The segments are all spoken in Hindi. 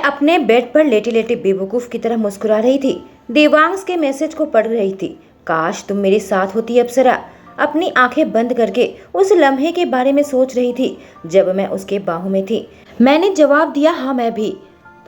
अपने बेड पर लेटे लेटे बेवकूफ की तरह मुस्कुरा रही थी। देवांश के मैसेज को पढ़ रही थी। काश तुम मेरे साथ होती अप्सरा। अपनी आंखें बंद करके उस लम्हे के बारे में सोच रही थी जब मैं उसके बाहों में थी। मैंने जवाब दिया, हाँ मैं भी।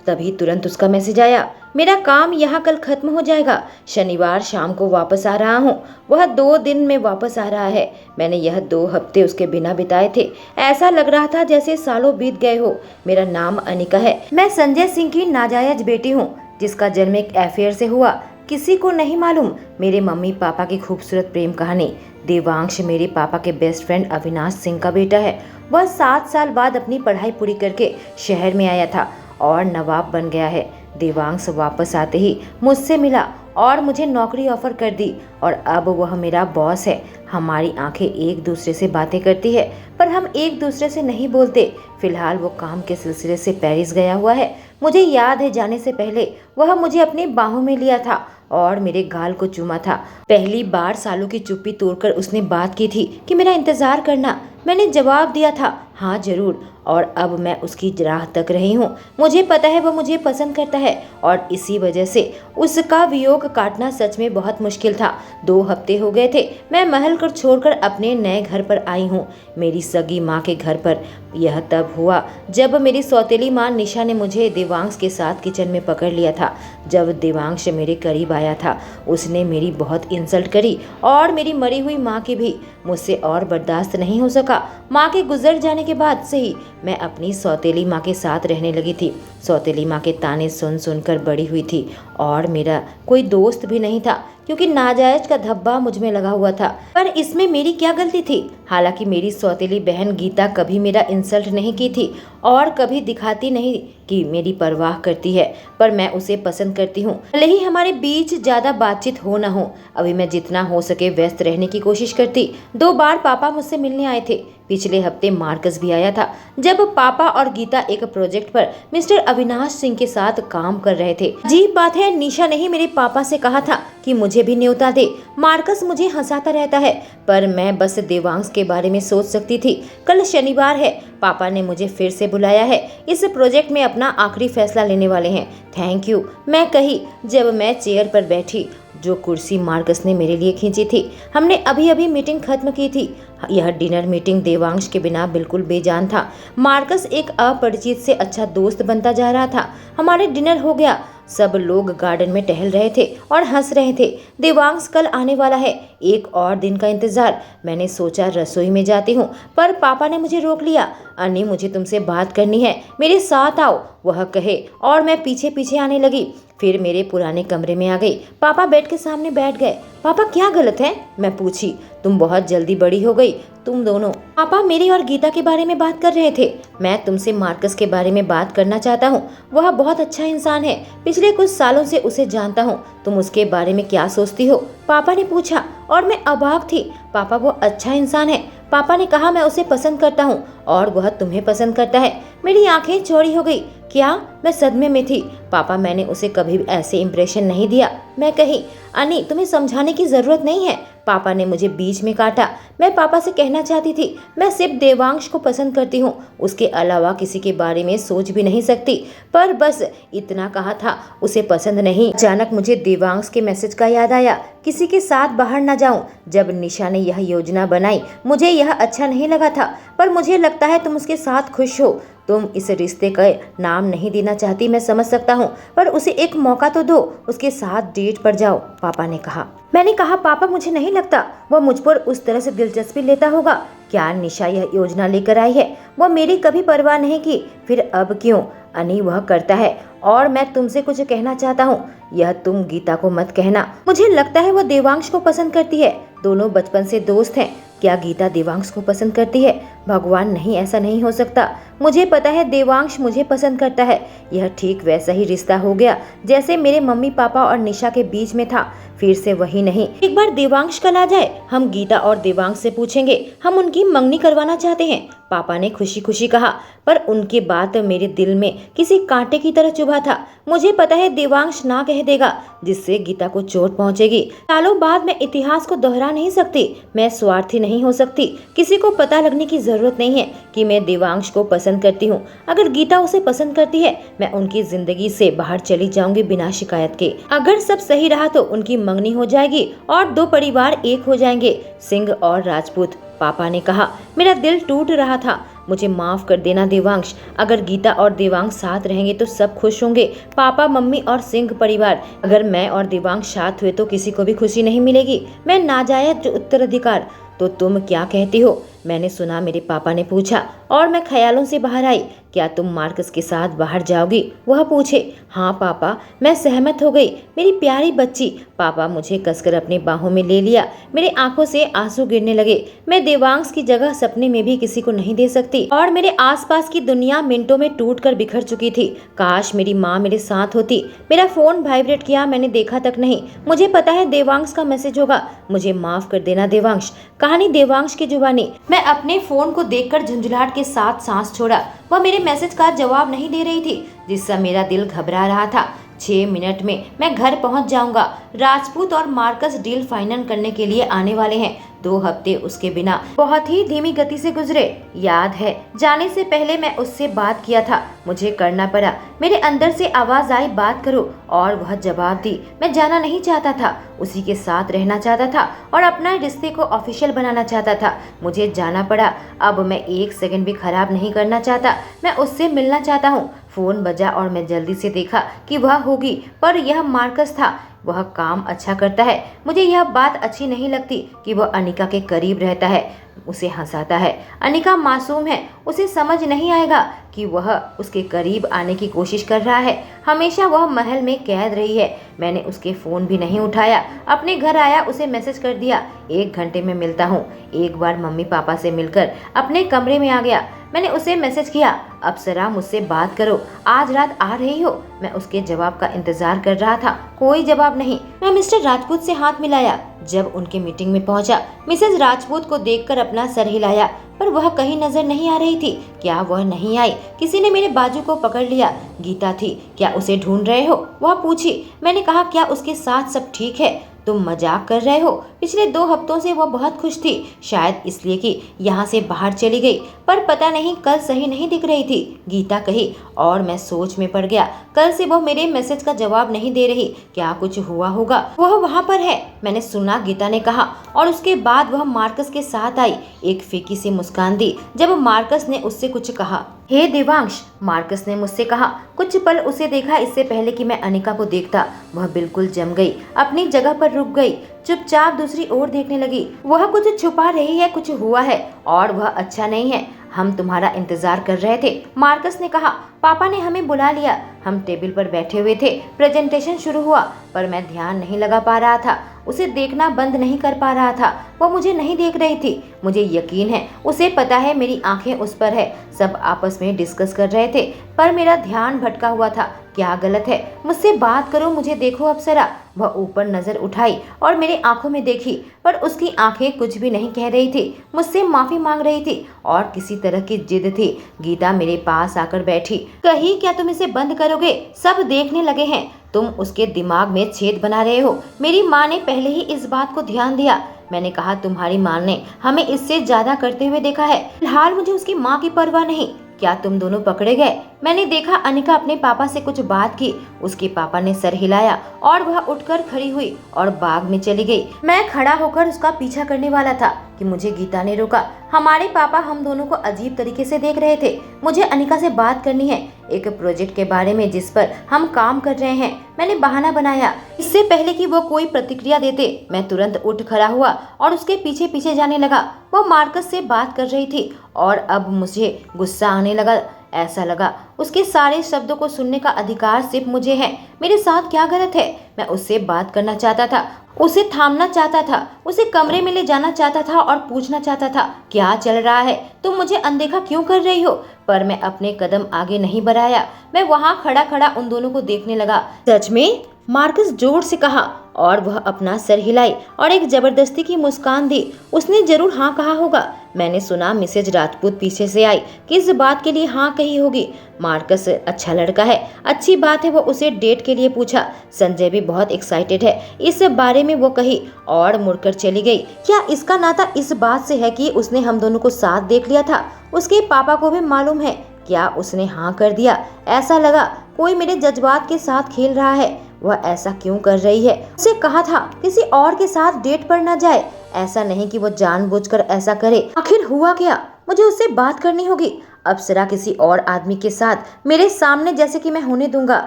तभी तुरंत उसका मैसेज आया, मेरा काम यहाँ कल खत्म हो जाएगा, शनिवार शाम को वापस आ रहा हूँ। वह 2 दिन में वापस आ रहा है। मैंने यह 2 हफ्ते उसके बिना बिताए थे। ऐसा लग रहा था जैसे सालों बीत गए हो। मेरा नाम अनिका है। मैं संजय सिंह की नाजायज बेटी हूँ, जिसका जन्म एक अफेयर से हुआ। किसी को नहीं मालूम मेरे मम्मी पापा की खूबसूरत प्रेम कहानी। देवांश मेरे पापा के बेस्ट फ्रेंड अविनाश सिंह का बेटा है। वह 7 साल बाद अपनी पढ़ाई पूरी करके शहर में आया था और नवाब बन गया है। देवांश वापस आते ही मुझसे मिला और मुझे नौकरी ऑफर कर दी और अब वह मेरा बॉस है। हमारी आंखें एक दूसरे से बातें करती है पर हम एक दूसरे से नहीं बोलते। फिलहाल वो काम के सिलसिले से पेरिस गया हुआ है। मुझे याद है जाने से पहले वह मुझे अपनी बाहों में लिया था और मेरे गाल को चूमा था। पहली बार सालों की चुप्पी तोड़कर उसने बात की थी कि मेरा इंतजार करना। मैंने जवाब दिया था, हाँ जरूर, और अब मैं उसकी राह तक रही हूँ। मुझे पता है वह मुझे पसंद करता है और इसी वजह से उसका वियोग काटना सच में बहुत मुश्किल था। 2 हफ्ते हो गए थे मैं महल को छोड़कर अपने नए घर पर आई हूँ, मेरी सगी माँ के घर पर। यह तब हुआ जब मेरी सौतेली माँ निशा ने मुझे देवांश के साथ किचन में पकड़ लिया था। जब देवांश मेरे करीब आया था उसने मेरी बहुत इंसल्ट करी और मेरी मरी हुई माँ की भी। मुझसे और बर्दाश्त नहीं हो सका। माँ के गुजर जाने के बाद से ही मैं अपनी सौतेली माँ के साथ रहने लगी थी। सौतेली माँ के ताने सुन सुनकर बड़ी हुई थी और मेरा कोई दोस्त भी नहीं था क्योंकि नाजायज का धब्बा मुझ में लगा हुआ था। पर इसमें मेरी क्या गलती थी? हालांकि मेरी सौतेली बहन गीता कभी मेरा इंसल्ट नहीं की थी और कभी दिखाती नहीं कि मेरी परवाह करती है, पर मैं उसे पसंद करती हूँ। भले ही हमारे बीच ज्यादा बातचीत हो ना हो, अभी मैं जितना हो सके व्यस्त रहने की कोशिश करती। 2 बार पापा मुझसे मिलने आए थे। पिछले हफ्ते मार्कस भी आया था जब पापा और गीता एक प्रोजेक्ट पर मिस्टर अविनाश सिंह के साथ काम कर रहे थे। अजीब बात है, निशा ने ही मेरे पापा से कहा था कि मुझे भी न्योता दे। मार्कस मुझे हंसाता रहता है पर मैं बस देवांश के बारे में सोच सकती थी। कल शनिवार है, पापा ने मुझे फिर से बुलाया है। इस प्रोजेक्ट में अपना आखिरी फैसला लेने वाले हैं। थैंक यू, मैं कही जब मैं चेयर पर बैठी जो कुर्सी मार्कस ने मेरे लिए खींची थी। हमने अभी अभी मीटिंग खत्म की थी। यह डिनर मीटिंग देवांश के बिना बिल्कुल बेजान था। मार्कस एक अपरिचित से अच्छा दोस्त बनता जा रहा था। हमारे डिनर हो गया। सब लोग गार्डन में टहल रहे थे और हंस रहे थे। देवांश कल आने वाला है। एक और दिन का इंतजार। मैंने सोचा रसोई में जाती हूँ पर पापा ने मुझे रोक लिया। अन्नी, मुझे तुमसे बात करनी है, मेरे साथ आओ, वह कहे और मैं पीछे पीछे आने लगी। फिर मेरे पुराने कमरे में आ गई। पापा बेड के सामने बैठ गए। पापा क्या गलत है? मैं पूछी। तुम बहुत जल्दी बड़ी हो गई, तुम दोनों। पापा मेरी और गीता के बारे में बात कर रहे थे। मैं तुमसे मार्कस के बारे में बात करना चाहता हूँ। वह बहुत अच्छा इंसान है, पिछले कुछ सालों से उसे जानता हूँ। तुम उसके बारे में क्या सोचती हो? पापा ने पूछा और मैं अवाक थी। पापा वो अच्छा इंसान है। पापा ने कहा मैं उसे पसंद करता हूँ और वह तुम्हें पसंद करता है। मेरी आंखें चौड़ी हो गई। क्या? मैं सदमे में थी। पापा, मैंने उसे कभी ऐसे इम्प्रेशन नहीं दिया। मैं कही, अनी तुम्हें समझाने की जरूरत नहीं है। पापा ने मुझे बीच में काटा। मैं पापा से कहना चाहती थी मैं सिर्फ देवांश को पसंद करती हूँ, उसके अलावा किसी के बारे में सोच भी नहीं सकती। पर बस इतना कहा था, उसे पसंद नहीं। अचानक मुझे देवांश के मैसेज का याद आया, किसी के साथ बाहर न जाऊं। जब निशा ने यह योजना बनाई मुझे यह अच्छा नहीं लगा था, पर मुझे लगता है तुम उसके साथ खुश हो। तुम इस रिश्ते का नाम नहीं देना चाहती, मैं समझ सकता हूँ, पर उसे एक मौका तो दो, उसके साथ डेट पर जाओ, पापा ने कहा। मैंने कहा, पापा मुझे नहीं लगता वह मुझ पर उस तरह से दिलचस्पी लेता होगा। क्या निशा यह योजना लेकर आई है? वह मेरी कभी परवाह नहीं की, फिर अब क्यों? अनी वह करता है और मैं तुमसे कुछ कहना चाहता हूँ। यह तुम गीता को मत कहना। मुझे लगता है वह देवांश को पसंद करती है। दोनों बचपन से दोस्त हैं। क्या गीता देवांश को पसंद करती है? भगवान, नहीं, ऐसा नहीं हो सकता। मुझे पता है देवांश मुझे पसंद करता है। यह ठीक वैसा ही रिश्ता हो गया जैसे मेरे मम्मी पापा और निशा के बीच में था, फिर से वही नहीं। एक बार देवांश कल आ जाए, हम गीता और देवांश से पूछेंगे, हम उनकी मंगनी करवाना चाहते हैं, पापा ने खुशी खुशी कहा। पर उनकी बात मेरे दिल में किसी कांटे की तरह चुभा था। मुझे पता है देवांश ना कह देगा, जिससे गीता को चोट पहुंचेगी। सालों बाद मैं इतिहास को दोहरा नहीं सकती। मैं स्वार्थी नहीं हो सकती। किसी को पता लगने की जरूरत नहीं है कि मैं देवांश को पसंद करती हूँ। अगर गीता उसे पसंद करती है, मैं उनकी जिंदगी से बाहर चली जाऊंगी बिना शिकायत के। अगर सब सही रहा तो उनकी मंगनी हो जाएगी और 2 परिवार एक हो जाएंगे, सिंह और राजपूत। पापा ने कहा। मेरा दिल टूट रहा था। मुझे माफ कर देना देवांश। अगर गीता और देवांश साथ रहेंगे तो सब खुश होंगे, पापा, मम्मी और सिंह परिवार। अगर मैं और देवांश साथ हुए तो किसी को भी खुशी नहीं मिलेगी। मैं नाजायज उत्तराधिकार। तो तुम क्या कहती हो? मैंने सुना, मेरे पापा ने पूछा और मैं ख्यालों से बाहर आई। क्या तुम मार्कस के साथ बाहर जाओगी? वह पूछे। हाँ पापा, मैं सहमत हो गई। मेरी प्यारी बच्ची। पापा मुझे कसकर अपनी बाहों में ले लिया। मेरे आंखों से आंसू गिरने लगे। मैं देवांश की जगह सपने में भी किसी को नहीं दे सकती और मेरे आसपास की दुनिया मिनटों में टूटकर बिखर चुकी थी। काश मेरी माँ मेरे साथ होती। मेरा फोन वाइब्रेट किया, मैंने देखा तक नहीं। मुझे पता है देवांश का मैसेज होगा। मुझे माफ कर देना देवांश। कहानी देवांश की जुबानी। मैं अपने फोन को देखकर झुंझुलाहट के साथ सांस छोड़ा। वह मेरे मैसेज का जवाब नहीं दे रही थी, जिससे मेरा दिल घबरा रहा था। 6 मिनट में मैं घर पहुंच जाऊंगा। राजपूत और मार्कस डील फाइनल करने के लिए आने वाले हैं। 2 हफ्ते उसके बिना बहुत ही धीमी गति से गुजरे। याद है, जाने से पहले मैं उससे बात किया था। मुझे करना पड़ा। मेरे अंदर से आवाज आई, बात करो, और वह जवाब दी। मैं जाना नहीं चाहता था, उसी के साथ रहना चाहता था और अपना रिश्ते को ऑफिशियल बनाना चाहता था। मुझे जाना पड़ा। अब मैं 1 सेकंड भी खराब नहीं करना चाहता। मैं उससे मिलना चाहता हूँ। फोन बजा और मैं जल्दी से देखा कि वह होगी, पर यह मार्कस था। वह काम अच्छा करता है। मुझे यह बात अच्छी नहीं लगती कि वह अनिका के करीब रहता है, उसे हंसाता है। अनिका मासूम है, उसे समझ नहीं आएगा कि वह उसके करीब आने की कोशिश कर रहा है। हमेशा वह महल में कैद रही है। मैंने उसके फोन भी नहीं उठाया। अपने घर आया, उसे मैसेज कर दिया, 1 घंटे में मिलता हूँ। एक बार मम्मी पापा से मिलकर अपने कमरे में आ गया। मैंने उसे मैसेज किया, अप्सरा मुझसे बात करो, आज रात आ रही हो? मैं उसके जवाब का इंतजार कर रहा था। कोई जवाब नहीं। मैं मिस्टर राजपूत से हाथ मिलाया। जब उनके मीटिंग में पहुंचा, मिसेज राजपूत को देखकर अपना सर हिलाया, पर वह कहीं नजर नहीं आ रही थी। क्या वह नहीं आई? किसी ने मेरे बाजू को पकड़ लिया। गीता थी। क्या उसे ढूंढ रहे हो? वह पूछी। मैंने कहा, क्या उसके साथ सब ठीक है? तुम मजाक कर रहे हो? पिछले 2 हफ्तों से वह बहुत खुश थी, शायद इसलिए कि यहाँ से बाहर चली गई, पर पता नहीं कल सही नहीं दिख रही थी। गीता कही और मैं सोच में पड़ गया। कल से वह मेरे मैसेज का जवाब नहीं दे रही। क्या कुछ हुआ होगा? वह वहाँ पर है, मैंने सुना, गीता ने कहा। और उसके बाद वह मार्कस के साथ आई। एक फीकी सी मुस्कान दी जब मार्कस ने उससे कुछ कहा। हे देवांश, मार्कस ने मुझसे कहा। कुछ पल उसे देखा इससे पहले कि मैं अनिका को देखता। वह बिल्कुल जम गई, अपनी जगह पर रुक गई, चुपचाप दूसरी ओर देखने लगी। वह कुछ छुपा रही है, कुछ हुआ है और वह अच्छा नहीं है। हम तुम्हारा इंतजार कर रहे थे, मार्कस ने कहा। पापा ने हमें बुला लिया। हम टेबल पर बैठे हुए थे। प्रेजेंटेशन शुरू हुआ, पर मैं ध्यान नहीं लगा पा रहा था। उसे देखना बंद नहीं कर पा रहा था। वो मुझे नहीं देख रही थी। मुझे यकीन है, उसे पता है मेरी आंखें उस पर है। सब आपस में डिस्कस कर रहे थे, पर मेरा ध्यान भटका हुआ था। क्या गलत है? मुझसे बात करो, मुझे देखो अप्सरा। वह ऊपर नजर उठाई और मेरी आंखों में देखी, पर उसकी आंखें कुछ भी नहीं कह रही थी। मुझसे माफी मांग रही थी और किसी तरह की जिद थी। गीता मेरे पास आकर बैठी। कही, क्या तुम इसे बंद करोगे? सब देखने लगे हैं। तुम उसके दिमाग में छेद बना रहे हो। मेरी माँ ने पहले ही इस बात को ध्यान दिया। मैंने कहा, तुम्हारी माँ ने हमें इससे ज्यादा करते हुए देखा है। फिलहाल मुझे उसकी माँ की परवाह नहीं। क्या तुम दोनों पकड़े गए? मैंने देखा अनिका अपने पापा से कुछ बात की। उसके पापा ने सर हिलाया और वह उठकर खड़ी हुई और बाग में चली गई। मैं खड़ा होकर उसका पीछा करने वाला था कि मुझे गीता ने रोका। हमारे पापा हम दोनों को अजीब तरीके से देख रहे थे। मुझे अनिका से बात करनी है, एक प्रोजेक्ट के बारे में जिस पर हम काम कर रहे हैं। मैंने बहाना बनाया। इससे पहले कि वो कोई प्रतिक्रिया देते, मैं तुरंत उठ खड़ा हुआ और उसके पीछे पीछे जाने लगा। वो मार्कस से बात कर रही थी और अब मुझे गुस्सा आने लगा। ऐसा लगा उसके सारे शब्दों को सुनने का अधिकार सिर्फ मुझे है। मेरे साथ क्या गलत है? मैं उससे बात करना चाहता था, उसे थामना चाहता था, उसे कमरे में ले जाना चाहता था और पूछना चाहता था, क्या चल रहा है? तुम मुझे अनदेखा क्यों कर रही हो? पर मैं अपने कदम आगे नहीं बढ़ाया। मैं वहाँ खड़ा खड़ा उन दोनों को देखने लगा। सच में? मार्कस जोर से कहा। और वह अपना सर हिलाई और एक जबरदस्ती की मुस्कान दी। उसने जरूर हाँ कहा होगा। मैंने सुना मिसेज राजपूत पीछे से आई, किस बात के लिए हाँ कही होगी। मार्कस अच्छा लड़का है, अच्छी बात है। वो उसे डेट के लिए पूछा। संजय भी बहुत एक्साइटेड है इस बारे में, वो कही और मुड़कर चली गई। क्या इसका नाता इस बात से है कि उसने हम दोनों को साथ देख लिया था? उसके पापा को भी मालूम है? क्या उसने हाँ कर दिया? ऐसा लगा कोई मेरे जज्बात के साथ खेल रहा है। वह ऐसा क्यों कर रही है? उसे कहा था किसी और के साथ डेट पर न जाए। ऐसा नहीं कि वो जानबूझकर ऐसा करे। आखिर हुआ क्या? मुझे उससे बात करनी होगी। अप्सरा किसी और आदमी के साथ मेरे सामने जैसे कि मैं होने दूंगा।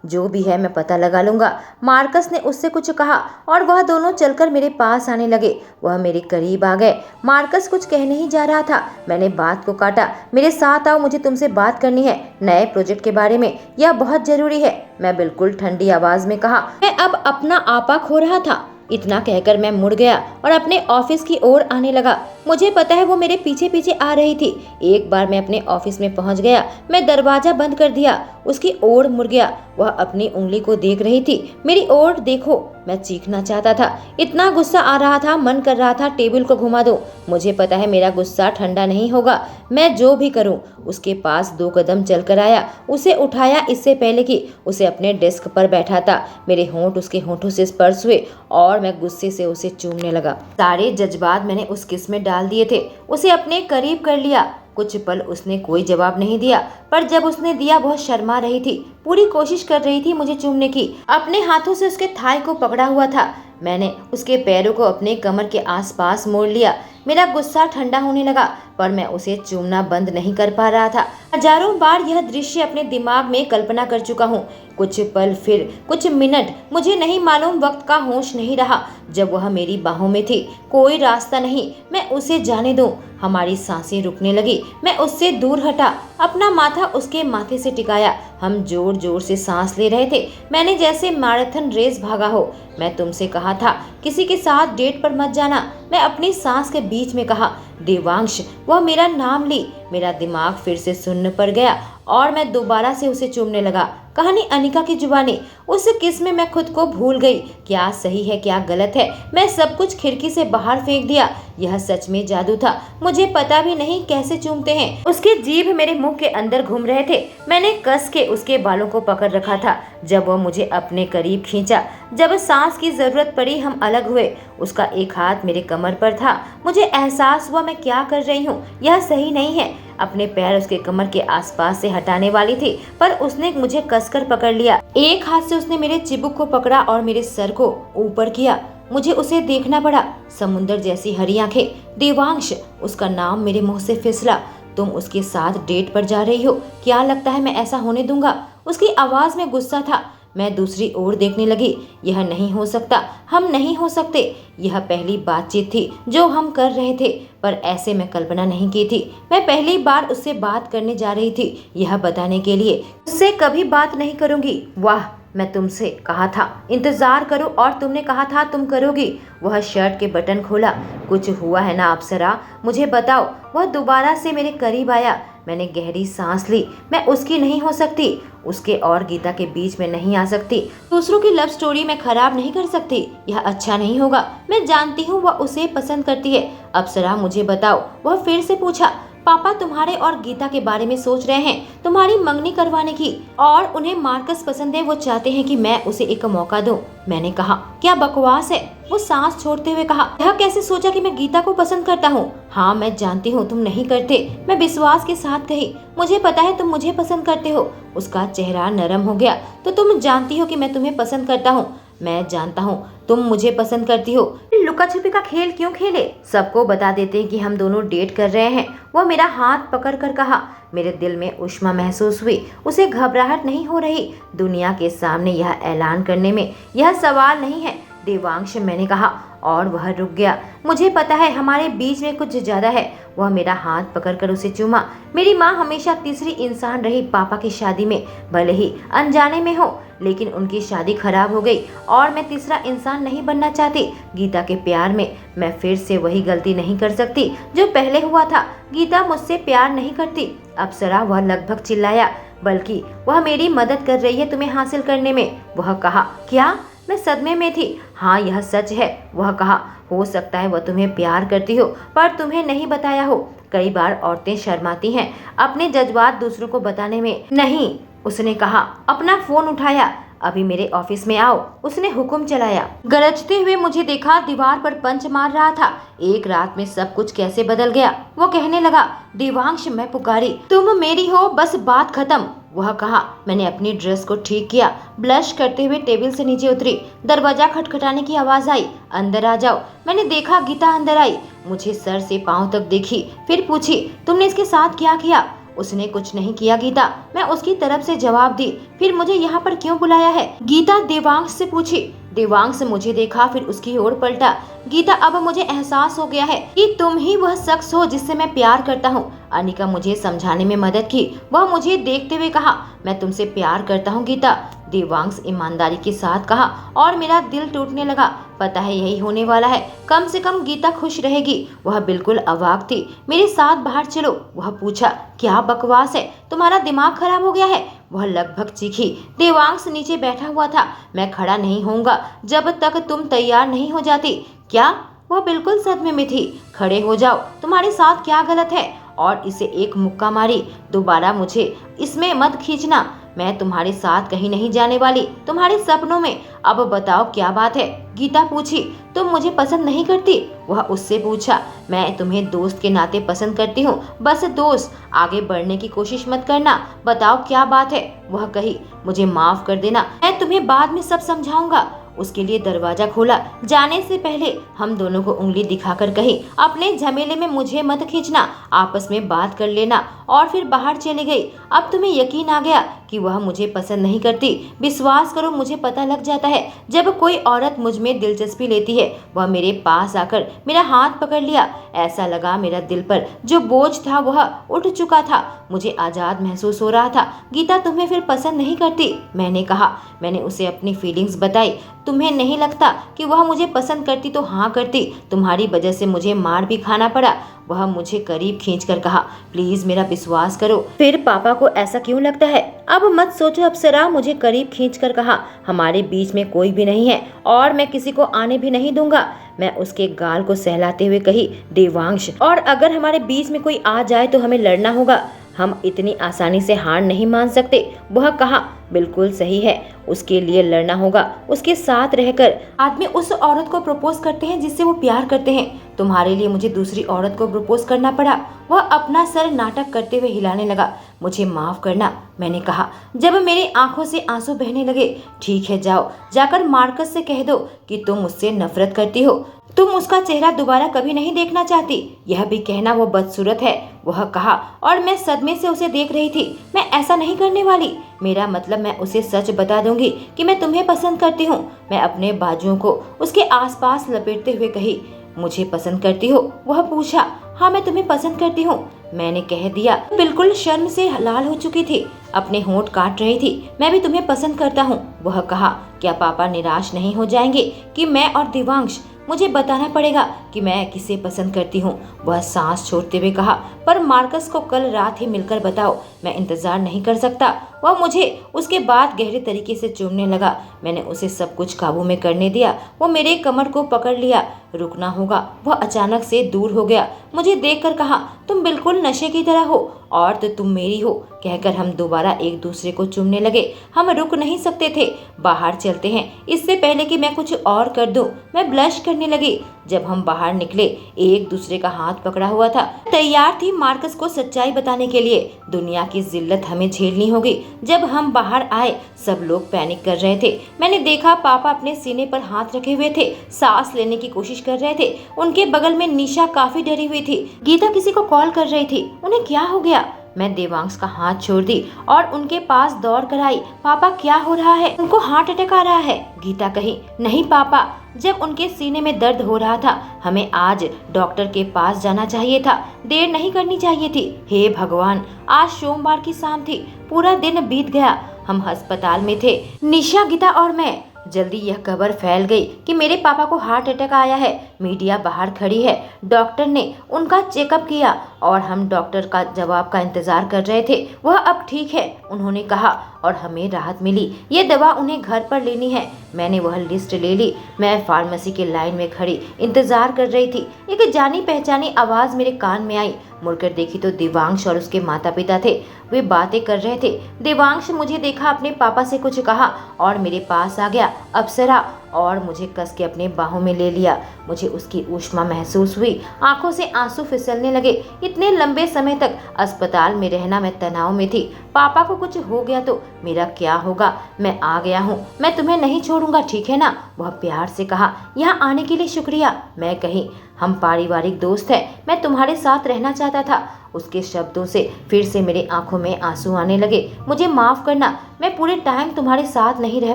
जो भी है मैं पता लगा लूंगा। मार्कस ने उससे कुछ कहा और वह दोनों चलकर मेरे पास आने लगे। वह मेरे करीब आ गए। मार्कस कुछ कहने ही जा रहा था, मैंने बात को काटा। मेरे साथ आओ, मुझे तुमसे बात करनी है, नए प्रोजेक्ट के बारे में। यह बहुत जरूरी है, मैं बिल्कुल ठंडी आवाज में कहा। मैं अब अपना आपा खो रहा था। इतना कहकर मैं मुड़ गया और अपने ऑफिस की ओर आने लगा। मुझे पता है वो मेरे पीछे पीछे आ रही थी। एक बार मैं अपने ऑफिस में पहुंच गया। मैं दरवाजा बंद कर दिया, उसकी ओर मुड़ गया। वह अपनी उंगली को देख रही थी। मेरी ओर देखो। मैं चीखना चाहता था, इतना गुस्सा आ रहा था, मन कर रहा था टेबल को घुमा दूं। मुझे पता है मेरा गुस्सा ठंडा नहीं होगा, मैं जो भी करूं। उसके पास 2 कदम चलकर आया, उसे उठाया इससे पहले कि उसे अपने डेस्क पर बैठा था। मेरे होंठ उसके होंठों से स्पर्श हुए और मैं गुस्से से उसे चूमने लगा। सारे जज्बात मैंने उस किस में डाल दिए थे। उसे अपने करीब कर लिया। कुछ पल उसने कोई जवाब नहीं दिया, पर जब उसने दिया बहुत शर्मा रही थी। पूरी कोशिश कर रही थी मुझे चूमने की। अपने हाथों से उसके थाई को पकड़ा हुआ था। मैंने उसके पैरों को अपने कमर के आसपास मोड़ लिया। मेरा गुस्सा ठंडा होने लगा, पर मैं उसे चूमना बंद नहीं कर पा रहा था। हजारों बार यह दृश्य अपने दिमाग में कल्पना कर चुका हूँ। कुछ पल, फिर कुछ मिनट, मुझे नहीं मालूम, वक्त का होश नहीं रहा जब वह मेरी बाहों में थी। कोई रास्ता नहीं, मैं उसे जाने दूं। हमारी सांसें रुकने लगी। मैं उससे दूर हटा, अपना माथा उसके माथे से टिकाया। हम जोर जोर से सांस ले रहे थे, मैंने जैसे मैराथन रेस भागा हो। मैं तुमसे कहा था किसी के साथ डेट पर मत जाना, मैं अपनी सांस के बीच में कहा। देवांश, वह मेरा नाम ली। मेरा दिमाग फिर से सुन्न पड़ गया और मैं दोबारा से उसे चूमने लगा। कहानी अनिका की जुबानी। उस किस में मैं खुद को भूल गई। क्या सही है क्या गलत है, मैं सब कुछ खिड़की से बाहर फेंक दिया। यह सच में जादू था। मुझे पता भी नहीं कैसे चूमते हैं। उसके जीभ मेरे मुंह के अंदर घूम रहे थे। मैंने कस के उसके बालों को पकड़ रखा था। जब वह मुझे अपने करीब खींचा, जब सांस की जरूरत पड़ी, हम अलग हुए। उसका एक हाथ मेरे कमर पर था। मुझे एहसास हुआ मैं क्या कर रही हूँ, यह सही नहीं है। अपने पैर उसके कमर के आसपास से हटाने वाली थी, पर उसने मुझे कसकर पकड़ लिया। एक हाथ से उसने मेरे चिबुक को पकड़ा और मेरे सर को ऊपर किया। मुझे उसे देखना पड़ा। समुंदर जैसी हरी आंखें। देवांश, उसका नाम मेरे मुंह से फिसला। तुम उसके साथ डेट पर जा रही हो? क्या लगता है मैं ऐसा होने दूंगा? उसकी आवाज में गुस्सा था। मैं दूसरी ओर देखने लगी। यह नहीं हो सकता, हम नहीं हो सकते। यह पहली बातचीत थी जो हम कर रहे थे, पर ऐसे मैं कल्पना नहीं की थी। मैं पहली बार उससे बात करने जा रही थी, यह बताने के लिए उससे कभी बात नहीं करूंगी। वाह, मैं तुमसे कहा था इंतजार करो और तुमने कहा था तुम करोगी। वह शर्ट के बटन खोला। कुछ हुआ है ना अप्सरा, मुझे बताओ। वह दोबारा से मेरे करीब आया। मैंने गहरी सांस ली। मैं उसकी नहीं हो सकती, उसके और गीता के बीच में नहीं आ सकती। दूसरों की लव स्टोरी में खराब नहीं कर सकती, यह अच्छा नहीं होगा। मैं जानती हूँ वह उसे पसंद करती है। अप्सरा, मुझे बताओ। वह फिर से पूछा। पापा तुम्हारे और गीता के बारे में सोच रहे हैं, तुम्हारी मंगनी करवाने की, और उन्हें मार्कस पसंद है। वो चाहते हैं कि मैं उसे एक मौका दूं। मैंने कहा, क्या बकवास है। वो सांस छोड़ते हुए कहा, यह कैसे सोचा कि मैं गीता को पसंद करता हूँ? हाँ, मैं जानती हूँ तुम नहीं करते। मैं विश्वास के साथ कही, मुझे पता है तुम मुझे पसंद करते हो। उसका चेहरा नरम हो गया। तो तुम जानती हो कि मैं तुम्हें पसंद करता हूँ? मैं जानता हूँ तुम मुझे पसंद करती हो। लुका छुपी का खेल क्यों खेले? सबको बता देते कि हम दोनों डेट कर रहे हैं। वो मेरा हाथ पकड़ कर कहा। मेरे दिल में ऊष्मा महसूस हुई। उसे घबराहट नहीं हो रही। दुनिया के सामने यह ऐलान करने में यह सवाल नहीं है। देवांश, मैंने कहा, और वह रुक गया। मुझे पता है हमारे बीच में कुछ ज्यादा है। वह मेरा हाथ पकड़कर उसे चूमा। मेरी माँ हमेशा तीसरी इंसान रही पापा की शादी में, भले ही अनजाने में हो, लेकिन उनकी शादी खराब हो गई और मैं तीसरा इंसान नहीं बनना चाहती। गीता के प्यार में मैं फिर से वही गलती नहीं कर सकती जो पहले हुआ था। गीता मुझसे प्यार नहीं करती। अप्सरा, वह लगभग चिल्लाया, बल्कि वह मेरी मदद कर रही है तुम्हें हासिल करने में। वह कहा, क्या? मैं सदमे में थी। हाँ, यह सच है, वह कहा। हो सकता है वह तुम्हें प्यार करती हो पर तुम्हें नहीं बताया हो। कई बार औरतें शर्माती हैं अपने जज्बात दूसरों को बताने में। नहीं, उसने कहा। अपना फोन उठाया। अभी मेरे ऑफिस में आओ, उसने हुक्म चलाया। गरजते हुए मुझे देखा दीवार पर पंच मार रहा था। एक रात में सब कुछ कैसे बदल गया। वो कहने लगा, देवांश, मैं पुकारी, तुम मेरी हो, बस बात खत्म। वह कहा। मैंने अपनी ड्रेस को ठीक किया, ब्लश करते हुए टेबल से नीचे उतरी। दरवाजा खटखटाने की आवाज आई। अंदर आ जाओ। मैंने देखा गीता अंदर आई, मुझे सर से पांव तक देखी, फिर पूछी, तुमने इसके साथ क्या किया? उसने कुछ नहीं किया गीता, मैं उसकी तरफ से जवाब दी। फिर मुझे यहाँ पर क्यों बुलाया है? गीता देवांश से पूछी। देवांश मुझे देखा, फिर उसकी ओर पलटा। गीता, अब मुझे एहसास हो गया है कि तुम ही वह शख्स हो जिससे मैं प्यार करता हूँ। अनिका मुझे समझाने में मदद की। वह मुझे देखते हुए कहा, मैं तुमसे प्यार करता हूँ गीता। देवांश ईमानदारी के साथ कहा और मेरा दिल टूटने लगा। पता है यही होने वाला है, कम से कम गीता खुश रहेगी। वह बिल्कुल अवाक थी। मेरे साथ बाहर चलो, वह पूछा। क्या बकवास है, तुम्हारा दिमाग खराब हो गया है? वह लगभग चीखी। देवांश नीचे बैठा हुआ था। मैं खड़ा नहीं होऊंगा जब तक तुम तैयार नहीं हो जाती। क्या? वह बिल्कुल सदमे में थी। खड़े हो जाओ, तुम्हारे साथ क्या गलत है? और इसे एक मुक्का मारी। दोबारा मुझे इसमें मत खींचना, मैं तुम्हारे साथ कहीं नहीं जाने वाली, तुम्हारे सपनों में। अब बताओ क्या बात है? गीता पूछी। तुम मुझे पसंद नहीं करती? वह उससे पूछा। मैं तुम्हें दोस्त के नाते पसंद करती हूँ, बस दोस्त। आगे बढ़ने की कोशिश मत करना। बताओ क्या बात है? वह कही। मुझे माफ कर देना, मैं तुम्हें बाद में सब समझाऊंगा। उसके लिए दरवाजा खोला। जाने से पहले हम दोनों को उंगली दिखाकर कही, अपने झमेले में मुझे मत खींचना, आपस में बात कर लेना। और फिर बाहर चली गई। अब तुम्हें यकीन आ गया कि वह मुझे पसंद नहीं करती। विश्वास करो, मुझे पता लग जाता है जब कोई औरत मुझ में दिलचस्पी लेती है। वह मेरे पास आकर मेरा हाथ पकड़ लिया। ऐसा लगा मेरा दिल पर जो बोझ था वह उठ चुका था। मुझे आजाद महसूस हो रहा था। गीता तुम्हें फिर पसंद नहीं करती? मैंने कहा। मैंने उसे अपनी फीलिंग्स बताई। तुम्हें नहीं लगता कि वह मुझे पसंद करती तो हाँ करती? तुम्हारी वजह से मुझे मार भी खाना पड़ा। वह मुझे करीब खींचकर कहा, प्लीज मेरा विश्वास करो। फिर पापा को ऐसा क्यों लगता है? अब मत सोचो अप्सरा, मुझे करीब खींचकर कहा। हमारे बीच में कोई भी नहीं है और मैं किसी को आने भी नहीं दूंगा। मैं उसके गाल को सहलाते हुए कही, देवांश, और अगर हमारे बीच में कोई आ जाए तो हमें लड़ना होगा, हम इतनी आसानी से हार नहीं मान सकते। वह कहा, बिल्कुल सही है, उसके लिए लड़ना होगा। उसके साथ रहकर आदमी उस औरत को प्रपोज करते हैं जिससे वो प्यार करते हैं। तुम्हारे लिए मुझे दूसरी औरत को प्रपोज करना पड़ा। वह अपना सर नाटक करते हुए हिलाने लगा। मुझे माफ करना, मैंने कहा जब मेरी आंखों से आंसू बहने लगे। ठीक है, जाओ, जाकर मार्कस से कह दो कि तुम मुझसे नफरत करती हो, तुम उसका चेहरा दोबारा कभी नहीं देखना चाहती। यह भी कहना वो बदसूरत है, वह कहा, और मैं सदमे से उसे देख रही थी। मैं ऐसा नहीं करने वाली। मेरा मतलब, मैं उसे सच बता दूंगी कि मैं तुम्हें पसंद करती हूँ। मैं अपने बाजुओं को उसके आसपास लपेटते हुए कही, मुझे पसंद करती हो? वह पूछा। हाँ, मैं तुम्हें पसंद करती हूँ, मैंने कह दिया। बिल्कुल शर्म से लाल हो चुकी थी, अपने होंठ काट रही थी। मैं भी तुम्हें पसंद करता हूँ, वह कहा। क्या पापा निराश नहीं हो जाएंगे कि मैं और देवांश? मुझे बताना पड़ेगा कि मैं किसे पसंद करती हूँ, वह सांस छोड़ते हुए कहा। पर मार्कस को कल रात ही मिलकर बताओ, मैं इंतजार नहीं कर सकता। वह मुझे उसके बाद गहरे तरीके से चूमने लगा। मैंने उसे सब कुछ काबू में करने दिया। वो मेरे कमर को पकड़ लिया। रुकना होगा। वह अचानक से दूर हो गया। मुझे देखकर कहा, तुम बिल्कुल नशे की तरह हो और तो तुम मेरी हो, कहकर हम दोबारा एक दूसरे को चूमने लगे। हम रुक नहीं सकते थे। बाहर चलते हैं, इससे पहले कि मैं कुछ और कर दूं। मैं ब्लश करने लगी। जब हम बाहर निकले, एक दूसरे का हाथ पकड़ा हुआ था। तैयार थी मार्कस को सच्चाई बताने के लिए। दुनिया की जिल्लत हमें झेलनी होगी। जब हम बाहर आए, सब लोग पैनिक कर रहे थे। मैंने देखा पापा अपने सीने पर हाथ रखे हुए थे, सांस लेने की कोशिश कर रहे थे। उनके बगल में निशा काफी डरी हुई थी। गीता किसी को कॉल कर रही थी। उन्हें क्या हो गया? मैं देवांश का हाथ छोड़ दी और उनके पास दौड़ कर आई। पापा, क्या हो रहा है? उनको हार्ट अटैक आ रहा है, गीता कही। नहीं पापा, जब उनके सीने में दर्द हो रहा था, हमें आज डॉक्टर के पास जाना चाहिए था, देर नहीं करनी चाहिए थी। हे भगवान, आज सोमवार की शाम थी, पूरा दिन बीत गया, हम अस्पताल में थे, निशा, गीता और मैं। जल्दी यह खबर फैल गई कि मेरे पापा को हार्ट अटैक आया है। मीडिया बाहर खड़ी है। डॉक्टर ने उनका चेकअप किया और हम डॉक्टर का जवाब का इंतजार कर रहे थे। वह अब ठीक है, उन्होंने कहा, और हमें राहत मिली। ये दवा उन्हें घर पर लेनी है। मैंने वह लिस्ट ले ली। मैं फार्मेसी के लाइन में खड़ी इंतजार कर रही थी। एक जानी पहचानी आवाज मेरे कान में आई। मुड़कर देखी तो देवांश और उसके माता पिता थे। वे बातें कर रहे थे। देवांश मुझे देखा, अपने पापा से कुछ कहा और मेरे पास आ गया। अप्सरा, और मुझे कस के अपने बाहों में ले लिया। मुझे उसकी ऊष्मा महसूस हुई। आंखों से आंसू फिसलने लगे। इतने लंबे समय तक अस्पताल में रहना, मैं तनाव में थी। पापा को कुछ हो गया तो मेरा क्या होगा? मैं आ गया हूँ, मैं तुम्हें नहीं छोड़ूंगा, ठीक है ना? वह प्यार से कहा। यहाँ आने के लिए शुक्रिया, मैं कही। हम पारिवारिक दोस्त हैं, मैं तुम्हारे साथ रहना चाहता था। उसके शब्दों से फिर से मेरे आंखों में आंसू आने लगे। मुझे माफ करना, मैं पूरे टाइम तुम्हारे साथ नहीं रह